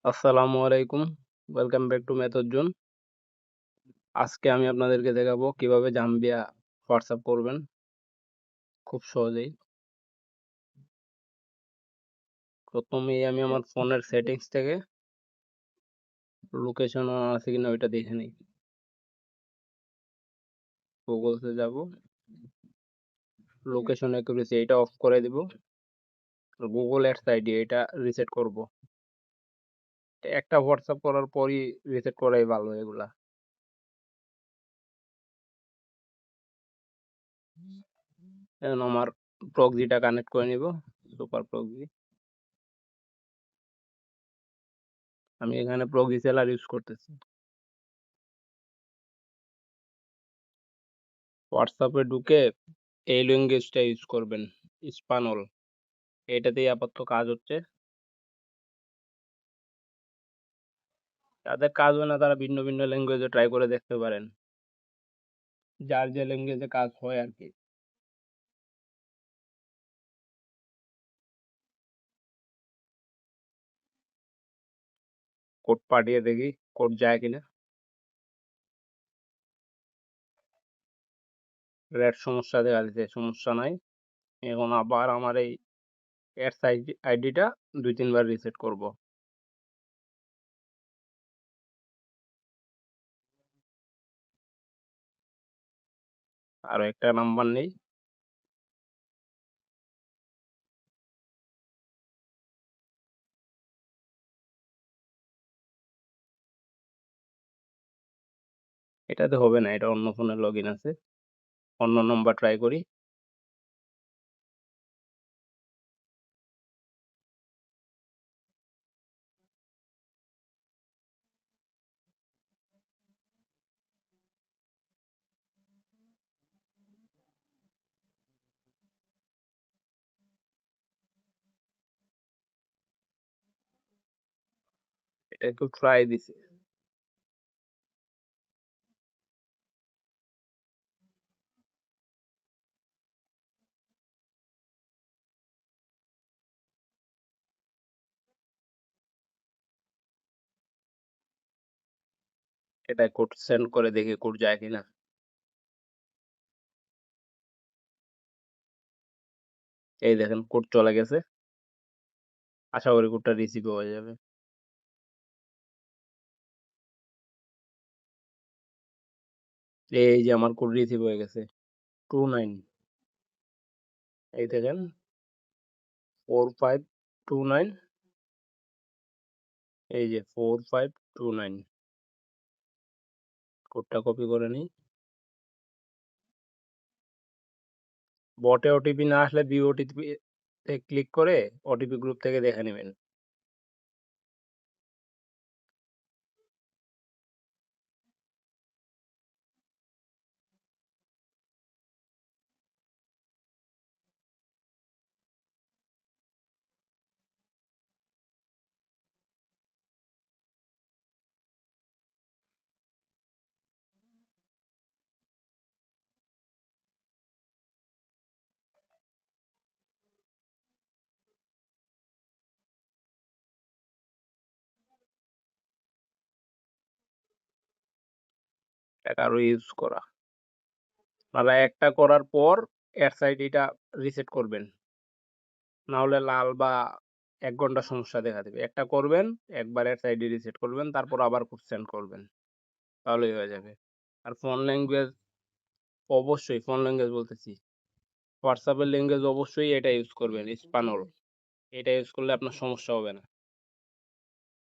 আসসালামু আলাইকুম। Welcome back to method zone. আজকে আমি আপনাদেরকে দেখাবো কিভাবে জাম্বিয়া হোয়াটসঅ্যাপ করবেন খুব সহজেই। প্রথমেই আমি আমার ফোনের সেটিংস থেকে লোকেশন অন আছে কিনা ওইটা দেখে নিই। গুগলসে যাব, লোকেশন অ্যাকুরেসি এটা অফ করে দিব। গুগল অ্যাডস আইডি এটা রিসেট করব। একটা হোয়াটসঅ্যাপ করার পরই রিসেট করাই ভালো এগুলা। এখন আমার প্রক্সিটা কানেক্ট করে নিব, সুপার প্রক্সি। আমি এখানে প্রক্সি সেলার ইউজ করতেছি। হোয়াটসঅ্যাপে ঢুকে এই ল্যাঙ্গুয়েজটা ইউজ করবেন, স্পানল। এটাতেই আপাতত কাজ হচ্ছে। যাদের কাজ হয় না তারা ভিন্ন ভিন্ন ল্যাঙ্গুয়েজে ট্রাই করে দেখতে পারেন, যার যে ল্যাঙ্গুয়েজে কাজ হয় আর কি। কোড পাঠিয়ে দেখি কোড যায় কিনা। রেড সমস্যা দেখা দিচ্ছে, সমস্যা নাই। এখন আবার আমার এই অ্যাডস আইডিটা 2-3 বার রিসেট করব। আরো একটা নাম্বার নেই। এটাতে হবে না, এটা অন্য ফোনে লগ ইন আছে। অন্য নাম্বার ট্রাই করি। এটা একটু ট্রাই দিছি। এটা কোড সেন্ড করে দেখি কোড যায় কিনা। এই দেখেন কোড চলে গেছে। আশা করি কোডটা রিসিভ হয়ে যাবে। এই যে আমার কোড রিসিভ হয়ে গেছে 29। এই দেখেন 4529। এই যে 4529। কোডটা কপি করে নিই। বটে ওটিপি না আসলে ভিউ ওটিপি তে ক্লিক করে ওটিপি গ্রুপ থেকে দেখে নেবেন। এটা আরো ইউজ করা। আপনারা একটা করার পর অ্যাডস আইডিটা রিসেট করবেন, না হলে লাল বা 1 ঘন্টা সমস্যা দেখা দেবে। একটা করবেন, একবার অ্যাডস আইডি রিসেট করবেন, তারপর আবার কোড সেন্ড করবেন, তাহলেই হয়ে যাবে। আর ফোন ল্যাঙ্গুয়েজ, অবশ্যই ফোন ল্যাঙ্গুয়েজ বলতেছি, হোয়াটসঅ্যাপের ল্যাঙ্গুয়েজ অবশ্যই এটা ইউজ করবেন, স্পানল। এটা ইউজ করলে আপনার সমস্যা হবে না।